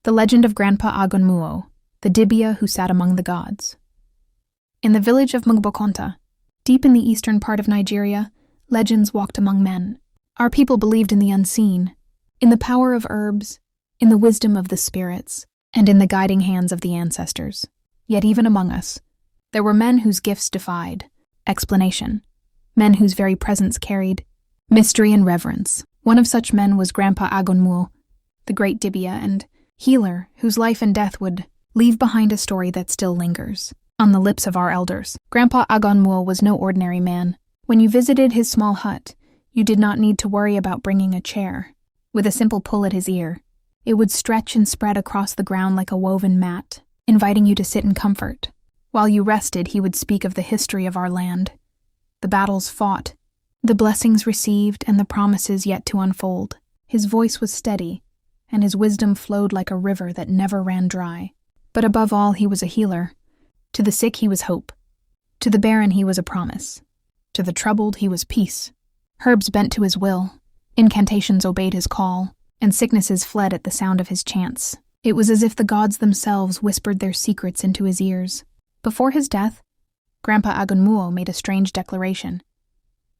The legend of Grandpa Agonmuo, the Dibia who sat among the gods. In the village of Mgbokonta, deep in the eastern part of Nigeria, legends walked among men. Our people believed in the unseen, in the power of herbs, in the wisdom of the spirits, and in the guiding hands of the ancestors. Yet even among us, there were men whose gifts defied explanation, men whose very presence carried mystery and reverence. One of such men was Grandpa Agonmuo, the great Dibia and healer whose life and death would leave behind a story that still lingers on the lips of our elders. Grandpa Agonmuo was no ordinary man. When you visited his small hut, you did not need to worry about bringing a chair. With a simple pull at his ear, it would stretch and spread across the ground like a woven mat, inviting you to sit in comfort. While you rested, he would speak of the history of our land, the battles fought, the blessings received, and the promises yet to unfold. His voice was steady, and his wisdom flowed like a river that never ran dry. But above all, he was a healer. To the sick, he was hope. To the barren, he was a promise. To the troubled, he was peace. Herbs bent to his will, incantations obeyed his call, and sicknesses fled at the sound of his chants. It was as if the gods themselves whispered their secrets into his ears. Before his death, Grandpa Agonmuo made a strange declaration.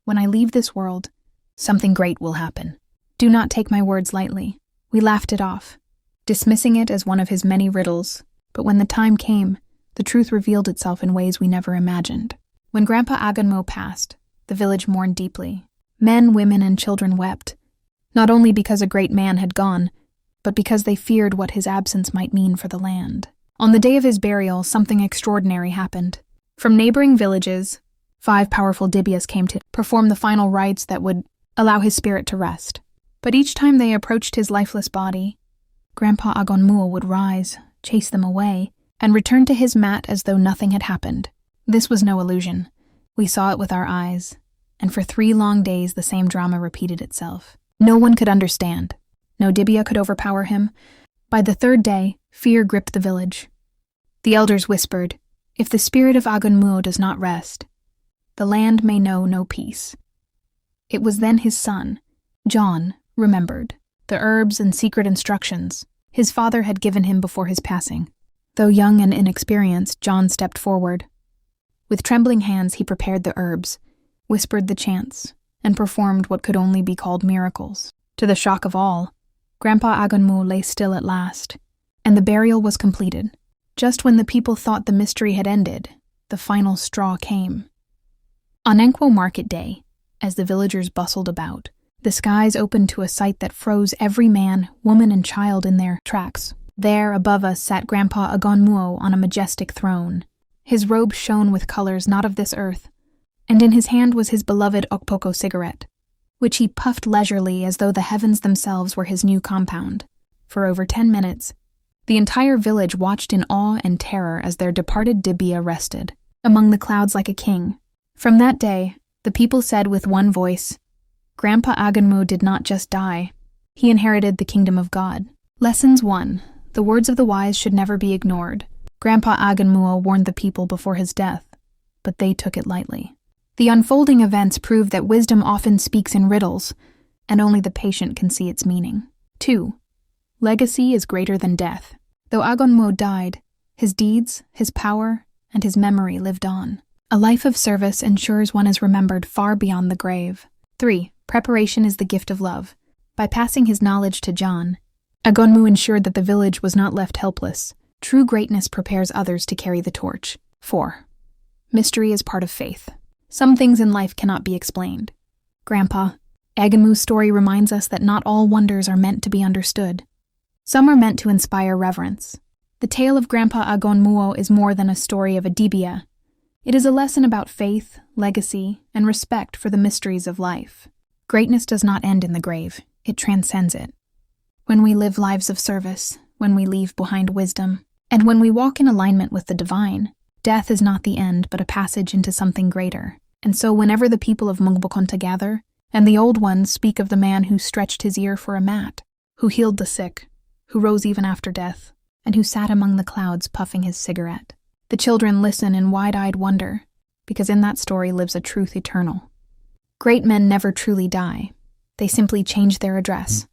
"When I leave this world, something great will happen. Do not take my words lightly." We laughed it off, dismissing it as one of his many riddles, but when the time came, the truth revealed itself in ways we never imagined. When Grandpa Agonmuo passed, the village mourned deeply. Men, women, and children wept, not only because a great man had gone, but because they feared what his absence might mean for the land. On the day of his burial, something extraordinary happened. From neighboring villages, 5 powerful Dibias came to perform the final rites that would allow his spirit to rest. But each time they approached his lifeless body, Grandpa Agonmuo would rise, chase them away, and return to his mat as though nothing had happened. This was no illusion. We saw it with our eyes, and for 3 long days the same drama repeated itself. No one could understand. No Dibia could overpower him. By the 3rd day, fear gripped the village. The elders whispered, "If the spirit of Agonmuo does not rest, the land may know no peace." It was then his son, John, remembered the herbs and secret instructions his father had given him before his passing. Though young and inexperienced, John stepped forward. With trembling hands, he prepared the herbs, whispered the chants, and performed what could only be called miracles. To the shock of all, Grandpa Agonmuo lay still at last, and the burial was completed. Just when the people thought the mystery had ended, the final straw came. On Nkwo market day, as the villagers bustled about, the skies opened to a sight that froze every man, woman, and child in their tracks. There, above us, sat Grandpa Agonmuo on a majestic throne. His robe shone with colors not of this earth, and in his hand was his beloved Okpoko cigarette, which he puffed leisurely as though the heavens themselves were his new compound. For over 10 minutes, the entire village watched in awe and terror as their departed Dibia rested among the clouds like a king. From that day, the people said with one voice, "Grandpa Agonmuo did not just die. He inherited the kingdom of God." Lessons 1. The words of the wise should never be ignored. Grandpa Agonmuo warned the people before his death, but they took it lightly. The unfolding events prove that wisdom often speaks in riddles, and only the patient can see its meaning. 2. Legacy is greater than death. Though Agonmuo died, his deeds, his power, and his memory lived on. A life of service ensures one is remembered far beyond the grave. 3. Preparation is the gift of love. By passing his knowledge to John, Agonmuo ensured that the village was not left helpless. True greatness prepares others to carry the torch. 4. Mystery is part of faith. Some things in life cannot be explained. Grandpa Agonmuo's story reminds us that not all wonders are meant to be understood. Some are meant to inspire reverence. The tale of Grandpa Agonmuo is more than a story of a Dibia. It is a lesson about faith, legacy, and respect for the mysteries of life. Greatness does not end in the grave, it transcends it. When we live lives of service, when we leave behind wisdom, and when we walk in alignment with the divine, death is not the end but a passage into something greater. And so whenever the people of Mgbokonta gather, and the old ones speak of the man who stretched his ear for a mat, who healed the sick, who rose even after death, and who sat among the clouds puffing his cigarette, the children listen in wide-eyed wonder, because in that story lives a truth eternal. Great men never truly die. They simply change their address.